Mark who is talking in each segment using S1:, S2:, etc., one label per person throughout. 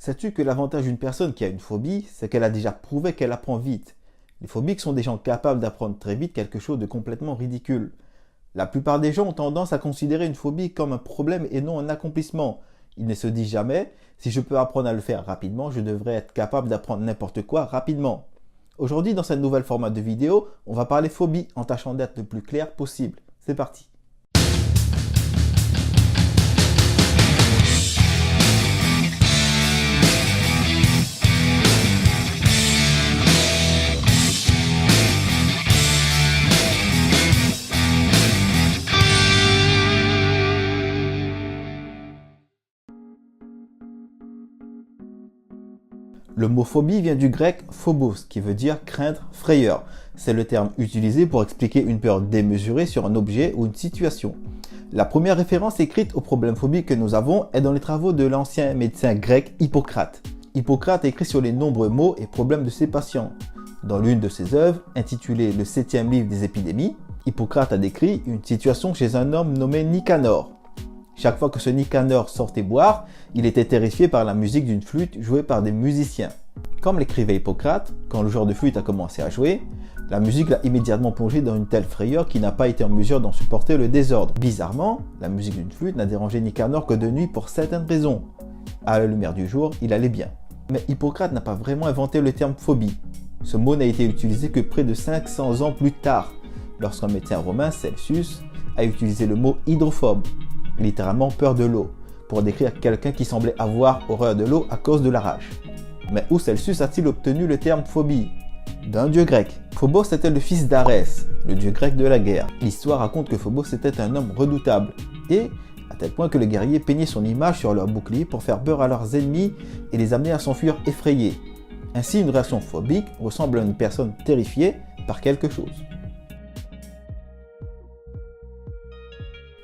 S1: Sais-tu que l'avantage d'une personne qui a une phobie, c'est qu'elle a déjà prouvé qu'elle apprend vite. Les phobiques sont des gens capables d'apprendre très vite quelque chose de complètement ridicule. La plupart des gens ont tendance à considérer une phobie comme un problème et non un accomplissement. Ils ne se disent jamais, si je peux apprendre à le faire rapidement, je devrais être capable d'apprendre n'importe quoi rapidement. Aujourd'hui, dans cette nouvelle format de vidéo, on va parler phobie en tâchant d'être le plus clair possible. C'est parti. Le mot phobie vient du grec phobos, qui veut dire craindre, frayeur. C'est le terme utilisé pour expliquer une peur démesurée sur un objet ou une situation. La première référence écrite au problème phobique que nous avons est dans les travaux de l'ancien médecin grec Hippocrate. Hippocrate a écrit sur les nombreux maux et problèmes de ses patients. Dans l'une de ses œuvres, intitulée Le 7e livre des épidémies, Hippocrate a décrit une situation chez un homme nommé Nicanor. Chaque fois que ce Nicanor sortait boire, il était terrifié par la musique d'une flûte jouée par des musiciens. Comme l'écrivait Hippocrate, quand le joueur de flûte a commencé à jouer, la musique l'a immédiatement plongé dans une telle frayeur qu'il n'a pas été en mesure d'en supporter le désordre. Bizarrement, la musique d'une flûte n'a dérangé Nicanor que de nuit pour certaines raisons. À la lumière du jour, il allait bien. Mais Hippocrate n'a pas vraiment inventé le terme phobie. Ce mot n'a été utilisé que près de 500 ans plus tard, lorsqu'un médecin romain, Celsus, a utilisé le mot hydrophobe, littéralement peur de l'eau, pour décrire quelqu'un qui semblait avoir horreur de l'eau à cause de la rage. Mais où Celsus a-t-il obtenu le terme phobie? D'un dieu grec. Phobos était le fils d'Arès, le dieu grec de la guerre. L'histoire raconte que Phobos était un homme redoutable, et à tel point que les guerriers peignaient son image sur leur bouclier pour faire peur à leurs ennemis et les amener à s'enfuir effrayés. Ainsi, une réaction phobique ressemble à une personne terrifiée par quelque chose.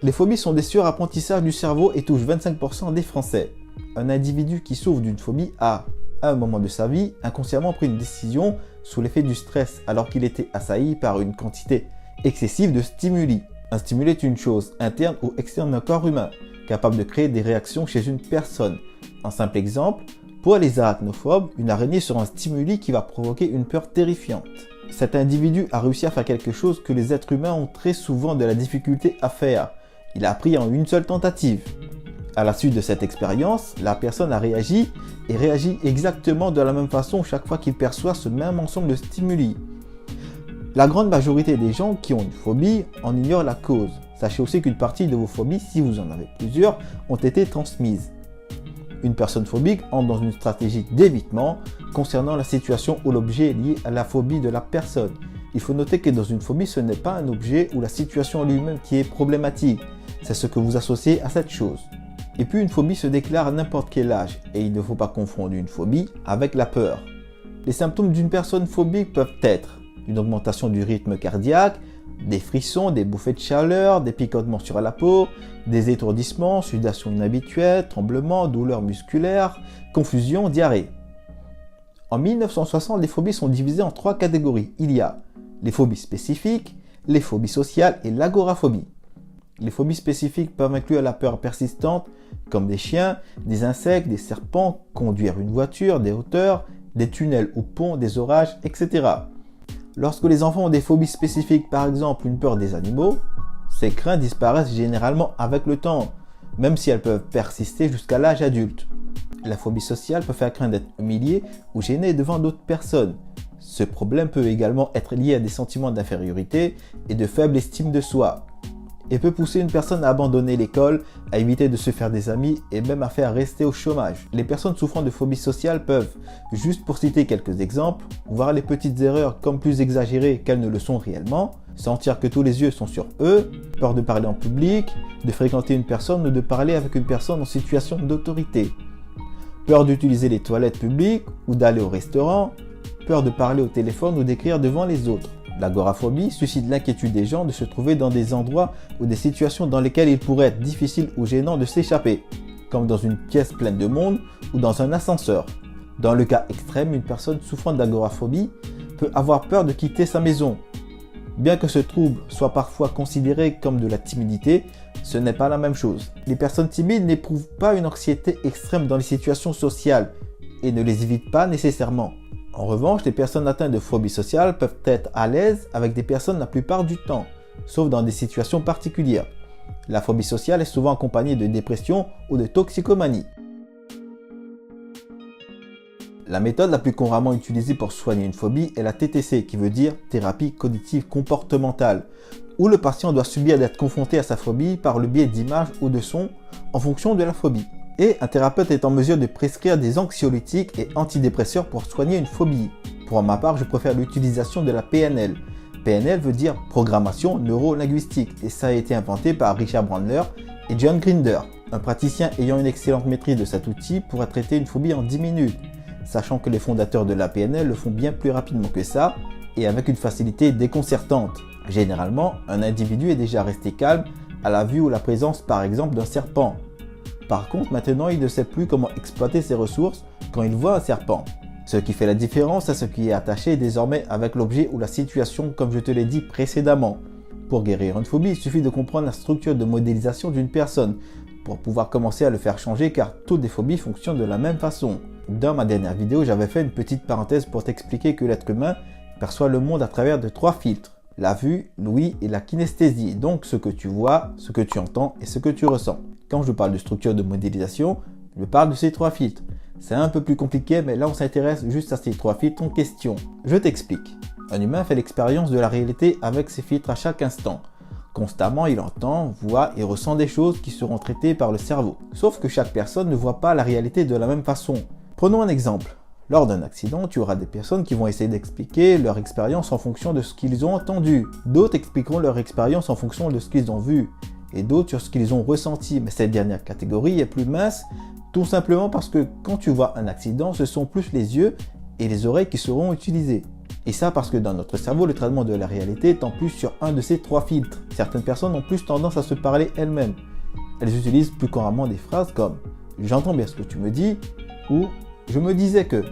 S1: Les phobies sont des surapprentissages du cerveau et touchent 25% des Français. Un individu qui souffre d'une phobie a, à un moment de sa vie, inconsciemment pris une décision sous l'effet du stress alors qu'il était assailli par une quantité excessive de stimuli. Un stimuli est une chose interne ou externe d'un corps humain, capable de créer des réactions chez une personne. Un simple exemple, pour les arachnophobes, une araignée sera un stimuli qui va provoquer une peur terrifiante. Cet individu a réussi à faire quelque chose que les êtres humains ont très souvent de la difficulté à faire. Il a appris en une seule tentative. À la suite de cette expérience, la personne a réagi et réagit exactement de la même façon chaque fois qu'il perçoit ce même ensemble de stimuli. La grande majorité des gens qui ont une phobie en ignorent la cause. Sachez aussi qu'une partie de vos phobies, si vous en avez plusieurs, ont été transmises. Une personne phobique entre dans une stratégie d'évitement concernant la situation ou l'objet lié à la phobie de la personne. Il faut noter que dans une phobie, ce n'est pas un objet ou la situation lui-même qui est problématique. C'est ce que vous associez à cette chose. Et puis une phobie se déclare à n'importe quel âge et il ne faut pas confondre une phobie avec la peur. Les symptômes d'une personne phobique peuvent être une augmentation du rythme cardiaque, des frissons, des bouffées de chaleur, des picotements sur la peau, des étourdissements, sudation inhabituelle, tremblements, douleurs musculaires, confusion, diarrhée. En 1960, les phobies sont divisées en 3 catégories. Il y a les phobies spécifiques, les phobies sociales et l'agoraphobie. Les phobies spécifiques peuvent inclure la peur persistante, comme des chiens, des insectes, des serpents, conduire une voiture, des hauteurs, des tunnels ou ponts, des orages, etc. Lorsque les enfants ont des phobies spécifiques, par exemple une peur des animaux, ces craintes disparaissent généralement avec le temps, même si elles peuvent persister jusqu'à l'âge adulte. La phobie sociale peut faire craindre d'être humilié ou gêné devant d'autres personnes. Ce problème peut également être lié à des sentiments d'infériorité et de faible estime de soi, et peut pousser une personne à abandonner l'école, à éviter de se faire des amis et même à faire rester au chômage. Les personnes souffrant de phobie sociale peuvent, juste pour citer quelques exemples, voir les petites erreurs comme plus exagérées qu'elles ne le sont réellement, sentir que tous les yeux sont sur eux, peur de parler en public, de fréquenter une personne ou de parler avec une personne en situation d'autorité, peur d'utiliser les toilettes publiques ou d'aller au restaurant, peur de parler au téléphone ou d'écrire devant les autres. L'agoraphobie suscite l'inquiétude des gens de se trouver dans des endroits ou des situations dans lesquelles il pourrait être difficile ou gênant de s'échapper, comme dans une pièce pleine de monde ou dans un ascenseur. Dans le cas extrême, une personne souffrant d'agoraphobie peut avoir peur de quitter sa maison. Bien que ce trouble soit parfois considéré comme de la timidité, ce n'est pas la même chose. Les personnes timides n'éprouvent pas une anxiété extrême dans les situations sociales, et ne les évite pas nécessairement. En revanche, les personnes atteintes de phobie sociale peuvent être à l'aise avec des personnes la plupart du temps, sauf dans des situations particulières. La phobie sociale est souvent accompagnée de dépression ou de toxicomanie. La méthode la plus couramment utilisée pour soigner une phobie est la TTC, qui veut dire thérapie cognitive comportementale, où le patient doit subir d'être confronté à sa phobie par le biais d'images ou de sons en fonction de la phobie. Et un thérapeute est en mesure de prescrire des anxiolytiques et antidépresseurs pour soigner une phobie. Pour ma part, je préfère l'utilisation de la PNL. PNL veut dire programmation neuro-linguistique et ça a été inventé par Richard Bandler et John Grinder. Un praticien ayant une excellente maîtrise de cet outil pourra traiter une phobie en 10 minutes, sachant que les fondateurs de la PNL le font bien plus rapidement que ça et avec une facilité déconcertante. Généralement, un individu est déjà resté calme à la vue ou la présence par exemple d'un serpent. Par contre, maintenant, il ne sait plus comment exploiter ses ressources quand il voit un serpent. Ce qui fait la différence, c'est ce qui est attaché désormais avec l'objet ou la situation, comme je te l'ai dit précédemment. Pour guérir une phobie, il suffit de comprendre la structure de modélisation d'une personne pour pouvoir commencer à le faire changer car toutes les phobies fonctionnent de la même façon. Dans ma dernière vidéo, j'avais fait une petite parenthèse pour t'expliquer que l'être humain perçoit le monde à travers de 3 filtres. La vue, l'ouïe et la kinesthésie, donc ce que tu vois, ce que tu entends et ce que tu ressens. Quand je parle de structure de modélisation, je parle de ces 3 filtres. C'est un peu plus compliqué, mais là on s'intéresse juste à ces 3 filtres en question. Je t'explique. Un humain fait l'expérience de la réalité avec ses filtres à chaque instant. Constamment, il entend, voit et ressent des choses qui seront traitées par le cerveau. Sauf que chaque personne ne voit pas la réalité de la même façon. Prenons un exemple. Lors d'un accident, tu auras des personnes qui vont essayer d'expliquer leur expérience en fonction de ce qu'ils ont entendu. D'autres expliqueront leur expérience en fonction de ce qu'ils ont vu. Et d'autres sur ce qu'ils ont ressenti. Mais cette dernière catégorie est plus mince, tout simplement parce que quand tu vois un accident, ce sont plus les yeux et les oreilles qui seront utilisés. Et ça parce que dans notre cerveau, le traitement de la réalité est en plus sur un de ces 3 filtres. Certaines personnes ont plus tendance à se parler elles-mêmes. Elles utilisent plus couramment des phrases comme « j'entends bien ce que tu me dis » ou « je me disais que ».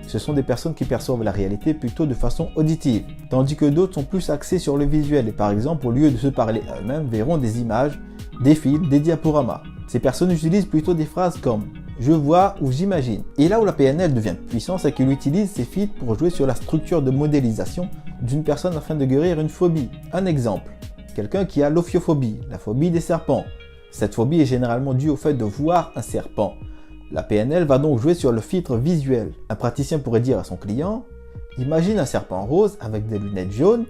S1: Ce sont des personnes qui perçoivent la réalité plutôt de façon auditive, tandis que d'autres sont plus axés sur le visuel et par exemple au lieu de se parler à eux-mêmes verront des images, des films, des diaporamas. Ces personnes utilisent plutôt des phrases comme « je vois » ou « j'imagine ». Et là où la PNL devient puissante, c'est qu'il utilise ces filtres pour jouer sur la structure de modélisation d'une personne afin de guérir une phobie. Un exemple, quelqu'un qui a l'ophiophobie, la phobie des serpents. Cette phobie est généralement due au fait de voir un serpent. La PNL va donc jouer sur le filtre visuel. Un praticien pourrait dire à son client « imagine un serpent rose avec des lunettes jaunes »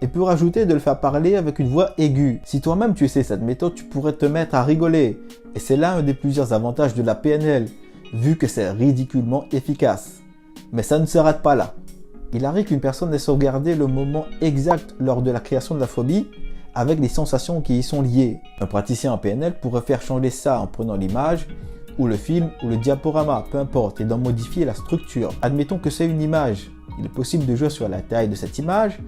S1: et peut rajouter de le faire parler avec une voix aiguë. Si toi-même tu essaies cette méthode, tu pourrais te mettre à rigoler. Et c'est là un des plusieurs avantages de la PNL, vu que c'est ridiculement efficace. Mais ça ne s'arrête pas là. Il arrive qu'une personne ait sauvegardé le moment exact lors de la création de la phobie avec les sensations qui y sont liées. Un praticien en PNL pourrait faire changer ça en prenant l'image ou le film ou le diaporama, peu importe, et d'en modifier la structure. Admettons que c'est une image. Il est possible de jouer sur la taille de cette image,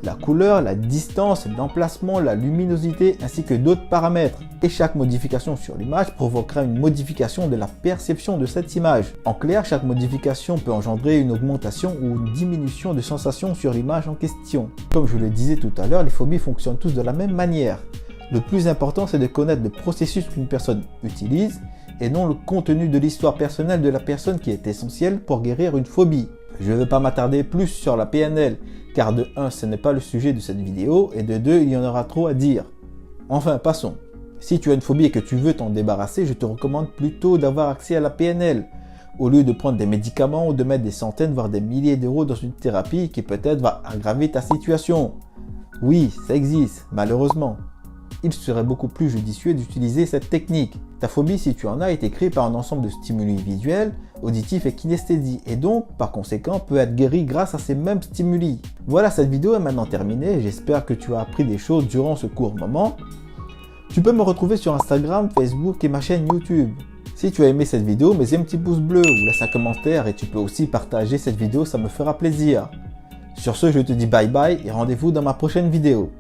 S1: la couleur, la distance, l'emplacement, la luminosité, ainsi que d'autres paramètres. Et chaque modification sur l'image provoquera une modification de la perception de cette image. En clair, chaque modification peut engendrer une augmentation ou une diminution de sensation sur l'image en question. Comme je le disais tout à l'heure, les phobies fonctionnent tous de la même manière. Le plus important, c'est de connaître le processus qu'une personne utilise et non le contenu de l'histoire personnelle de la personne qui est essentiel pour guérir une phobie. Je ne vais pas m'attarder plus sur la PNL, car de 1, ce n'est pas le sujet de cette vidéo, et de 2, il y en aura trop à dire. Enfin, passons. Si tu as une phobie et que tu veux t'en débarrasser, je te recommande plutôt d'avoir accès à la PNL, au lieu de prendre des médicaments ou de mettre des centaines voire des milliers d'euros dans une thérapie qui peut-être va aggraver ta situation. Oui, ça existe, malheureusement. Il serait beaucoup plus judicieux d'utiliser cette technique. Ta phobie, si tu en as, été créée par un ensemble de stimuli visuels, auditifs et kinesthésiques, et donc, par conséquent, peut être guérie grâce à ces mêmes stimuli. Voilà, cette vidéo est maintenant terminée, j'espère que tu as appris des choses durant ce court moment. Tu peux me retrouver sur Instagram, Facebook et ma chaîne YouTube. Si tu as aimé cette vidéo, mets un petit pouce bleu ou laisse un commentaire et tu peux aussi partager cette vidéo, ça me fera plaisir. Sur ce, je te dis bye bye et rendez-vous dans ma prochaine vidéo.